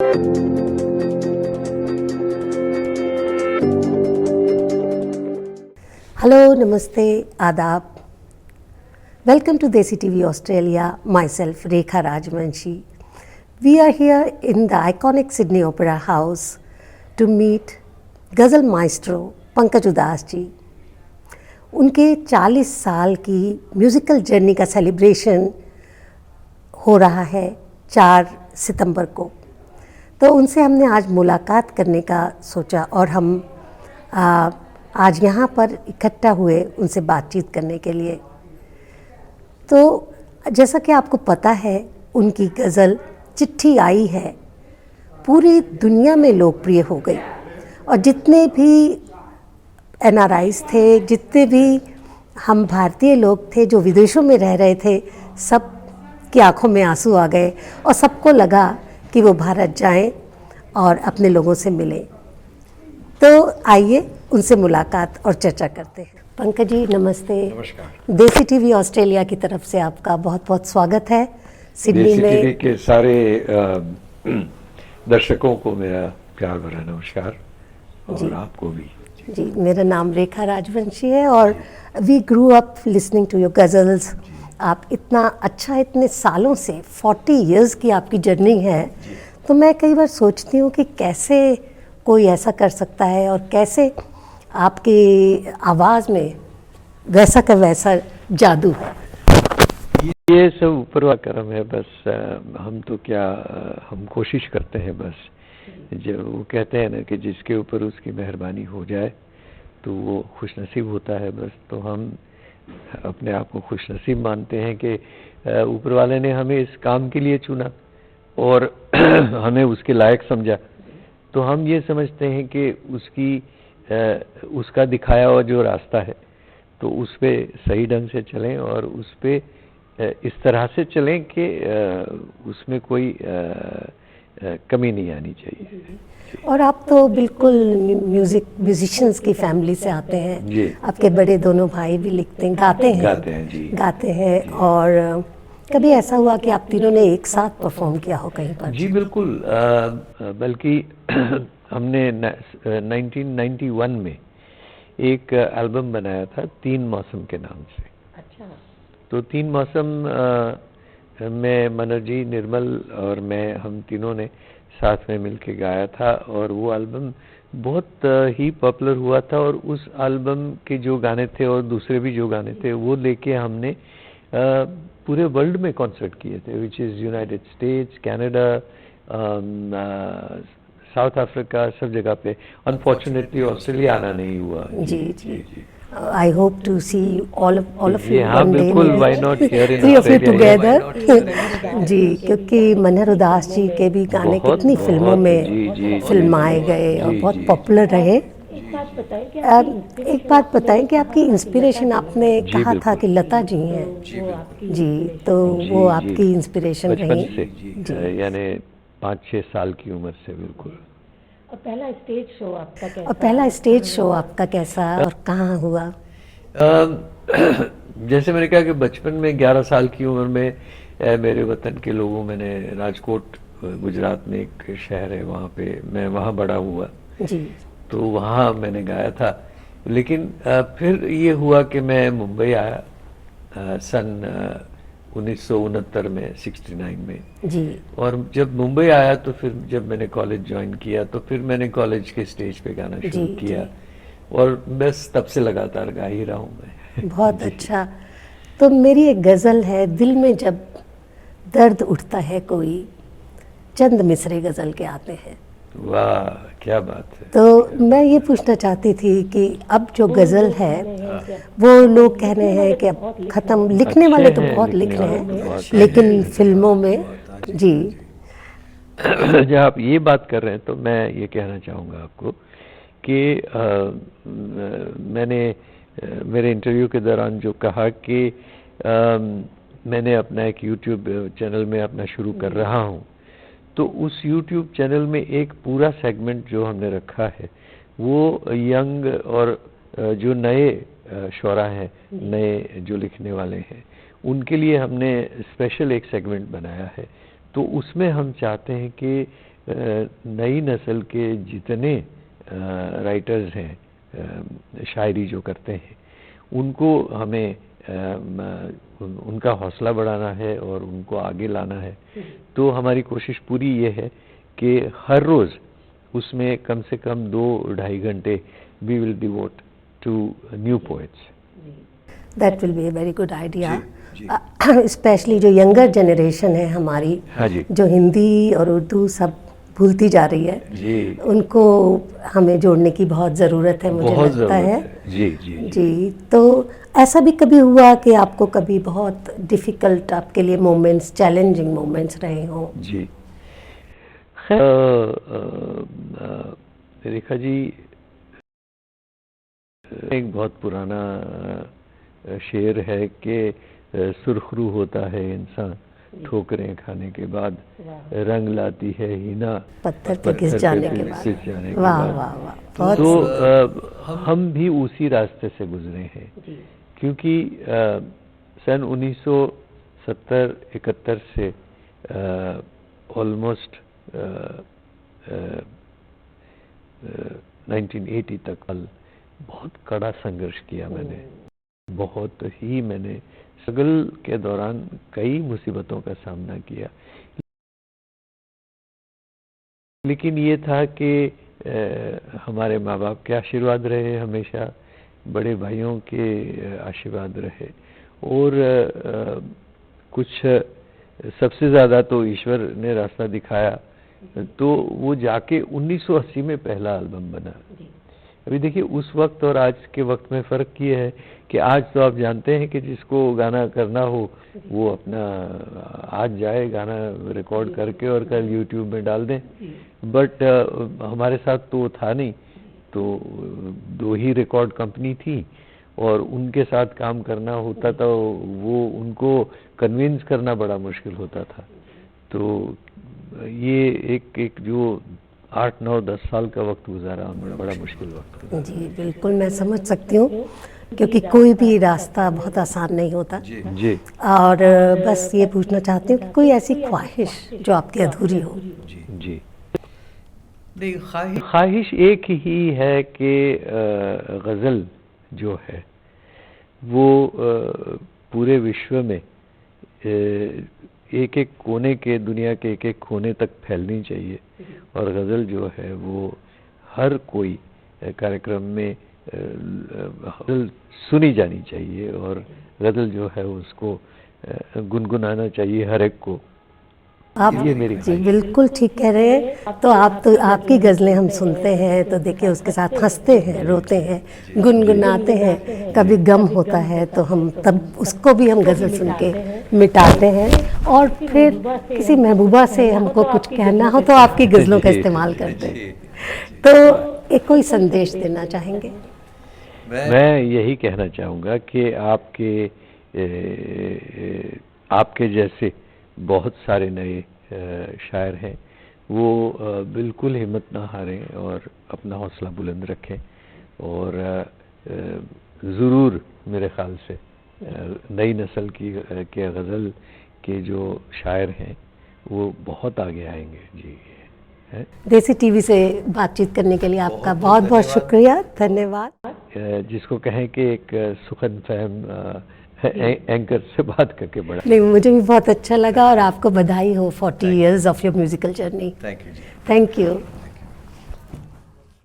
Hello, Namaste, Adab. Welcome to Desi TV Australia, myself Rekha Rajvanshi. We are here in the iconic Sydney Opera House to meet ghazal maestro Pankaj उदास जी। उनके 40 साल की musical journey का celebration हो रहा है 4 सितंबर को, तो उनसे हमने आज मुलाकात करने का सोचा और हम आज यहाँ पर इकट्ठा हुए उनसे बातचीत करने के लिए। तो जैसा कि आपको पता है, उनकी गज़ल चिट्ठी आई है पूरी दुनिया में लोकप्रिय हो गई और जितने भी NRIs थे, जितने भी हम भारतीय लोग थे जो विदेशों में रह रहे थे, सब की आंखों में आंसू आ गए और सबको लगा कि वो भारत जाएं और अपने लोगों से मिलें। तो आइए उनसे मुलाकात और चर्चा करते हैं। पंकज जी नमस्ते। नमस्कार। देसी टीवी ऑस्ट्रेलिया की तरफ से आपका बहुत बहुत स्वागत है सिडनी देसी में। टीवी के सारे दर्शकों को मेरा प्यार भरा नमस्कार और आपको भी। जी, मेरा नाम रेखा राजवंशी है और we grew up listening to your ghazals. आप इतना अच्छा, इतने सालों से 40 इयर्स की आपकी जर्नी है, तो मैं कई बार सोचती हूँ कि कैसे कोई ऐसा कर सकता है और कैसे आपकी आवाज़ में वैसा का वैसा जादू है। ये सब ऊपर वाला करम है, बस हम तो क्या, हम कोशिश करते हैं बस। जो वो कहते हैं ना कि जिसके ऊपर उसकी मेहरबानी हो जाए तो वो खुशनसीब होता है बस। तो हम अपने आप को खुशनसीब मानते हैं कि ऊपर वाले ने हमें इस काम के लिए चुना और हमें उसके लायक समझा। तो हम ये समझते हैं कि उसका दिखाया हुआ जो रास्ता है तो उस पे सही ढंग से चलें और उस पे इस तरह से चलें कि उसमें कोई कमी नहीं आनी चाहिए। और आप तो बिल्कुल म्यूजिशियंस की फैमिली से आते हैं जी। आपके बड़े दोनों भाई भी लिखते हैं, गाते हैं जी। गाते हैं जी। और कभी ऐसा हुआ कि आप तीनों ने एक साथ परफॉर्म किया हो कहीं पर? जी बिल्कुल। बल्कि हमने 1991 में एक एल्बम बनाया था 3 मौसम के नाम से। अच्छा। तो 3 मौसम में मनोज जी, निर्मल और मैं, हम तीनों ने साथ में मिलके गाया था और वो एल्बम बहुत ही पॉपुलर हुआ था। और उस एल्बम के जो गाने थे और दूसरे भी जो गाने थे वो लेके हमने पूरे वर्ल्ड में कॉन्सर्ट किए थे, which is United States, Canada, South Africa, सब जगह पे। अनफॉर्चुनेटली ऑस्ट्रेलिया आना नहीं हुआ। जी जी। I hope to see all of you हाँ बिल्कुल, why not here in 3 of you together. जी, क्योंकि मनहर उदास जी के भी गाने कितनी फिल्मों में फिल्माए गए और बहुत पॉपुलर रहे। एक बात बताएं कि आपकी इंस्पिरेशन, आपने कहा था कि लता जी हैं जी, तो वो आपकी इंस्पिरेशन रही से, यानी 5-6 साल की उम्र से बिल्कुल। और पहला स्टेज शो आपका कैसा और कहाँ हुआ? जैसे मैंने कहा कि बचपन में 11 साल की उम्र में मेरे वतन के लोगों, मैंने राजकोट गुजरात में एक शहर है, वहाँ पे मैं वहाँ बड़ा हुआ जी। तो वहाँ मैंने गाया था। लेकिन फिर ये हुआ कि मैं मुंबई आया सन 1969 में, 69 में जी। और जब मुंबई आया तो फिर जब मैंने कॉलेज ज्वाइन किया तो फिर मैंने कॉलेज के स्टेज पे गाना शुरू किया और बस तब से लगातार गा ही रहा हूँ मैं। बहुत अच्छा। तो मेरी एक गज़ल है, दिल में जब दर्द उठता है कोई, चंद मिसरे गज़ल के आते हैं। वाह, क्या बात है। तो मैं ये पूछना चाहती थी कि अब जो गज़ल है वो लोग कह रहे हैं कि अब ख़त्म, लिखने वाले तो बहुत लिख रहे हैं लेकिन फिल्मों में जी। जब आप ये बात कर रहे हैं तो मैं ये कहना चाहूँगा आपको कि मैंने मेरे इंटरव्यू के दौरान जो कहा कि मैंने अपना एक यूट्यूब चैनल में अपना शुरू कर रहा हूँ, तो उस यूट्यूब चैनल में एक पूरा सेगमेंट जो हमने रखा है वो यंग और जो नए शोरा हैं, नए जो लिखने वाले हैं, उनके लिए हमने स्पेशल एक सेगमेंट बनाया है। तो उसमें हम चाहते हैं कि नई नस्ल के जितने राइटर्स हैं, शायरी जो करते हैं, उनको हमें उनका हौसला बढ़ाना है और उनको आगे लाना है। तो हमारी कोशिश पूरी ये है कि हर रोज़ उसमें कम से कम 2-2.5 घंटे we will devote to new poets. That will be a very good idea, specially जो यंगर जनरेशन है हमारी, हाँ जी, जो हिंदी और उर्दू सब भूलती जा रही है जी, उनको हमें जोड़ने की बहुत ज़रूरत है, मुझे बहुत लगता है। जी जी जी, तो ऐसा भी कभी हुआ कि आपको कभी बहुत डिफ़िकल्ट आपके लिए मोमेंट्स, चैलेंजिंग मोमेंट्स रहे हों? जी। खैर रेखा जी, एक बहुत पुराना शेर है कि सुरखरू होता है इंसान ठोकरें खाने के बाद, रंग लाती है हिना पत्थर पे घिस जाने के बाद। घिस जाने के वाह बाद। वाह वाह, बहुत तो हम भी उसी रास्ते से गुजरे हैं, जी, क्योंकि सन 1970-71 से ऑलमोस्ट 1980 तक बहुत कड़ा संघर्ष किया मैंने, बहुत ही मैंने स्ट्रगल के दौरान कई मुसीबतों का सामना किया। लेकिन ये था कि हमारे माँ बाप के आशीर्वाद रहे, हमेशा बड़े भाइयों के आशीर्वाद रहे, और कुछ सबसे ज़्यादा तो ईश्वर ने रास्ता दिखाया। तो वो जाके 1980 में पहला एल्बम बना। अभी देखिए, उस वक्त और आज के वक्त में फ़र्क ये है कि आज तो आप जानते हैं कि जिसको गाना करना हो वो अपना आज जाए गाना रिकॉर्ड करके और कल यूट्यूब में डाल दें। बट हमारे साथ तो वो था नहीं। तो 2 ही रिकॉर्ड कंपनी थी और उनके साथ काम करना होता था, वो उनको कन्विंस करना बड़ा मुश्किल होता था। तो ये एक जो 8, 9, 10 साल का वक्त गुजारा, बड़ा मुश्किल वक्त गुजारा। जी बिल्कुल मैं समझ सकती हूँ, क्योंकि कोई भी रास्ता बहुत आसान नहीं होता। जी और बस ये पूछना चाहती हूँ कि कोई ऐसी ख्वाहिश जो आपकी अधूरी हो? जी, ख्वाहिश एक ही है कि गज़ल जो है वो पूरे विश्व में एक एक कोने के, दुनिया के एक एक कोने तक फैलनी चाहिए, और गज़ल जो है वो हर कोई कार्यक्रम में गज़ल सुनी जानी चाहिए, और गज़ल जो है उसको गुनगुनाना चाहिए हर एक को। आप ये मेरी जी बिल्कुल ठीक कह रहे हैं। तो आपकी गज़लें हम सुनते हैं तो देखिए उसके साथ हंसते हैं, रोते हैं, गुनगुनाते हैं। कभी गम होता है तो हम तब उसको भी हम गज़ल सुन के मिटाते हैं, और फिर किसी महबूबा से हमको कुछ कहना हो तो आपकी गज़लों का इस्तेमाल करते हैं। तो एक कोई संदेश देना चाहेंगे? मैं यही कहना चाहूँगा कि आपके जैसे बहुत सारे नए शायर हैं, वो बिल्कुल हिम्मत ना हारें और अपना हौसला बुलंद रखें, और ज़रूर मेरे ख्याल से नई नस्ल के गज़ल के जो शायर हैं वो बहुत आगे आएंगे। जी है। देसी टीवी से बातचीत करने के लिए आपका बहुत बहुत शुक्रिया, धन्यवाद। जिसको कहें कि एक सुखद फहम एंकर से बात करके बड़ा नहीं, मुझे भी बहुत अच्छा लगा, और आपको बधाई हो 40 years of your musical journey. Thank you जी। Thank you.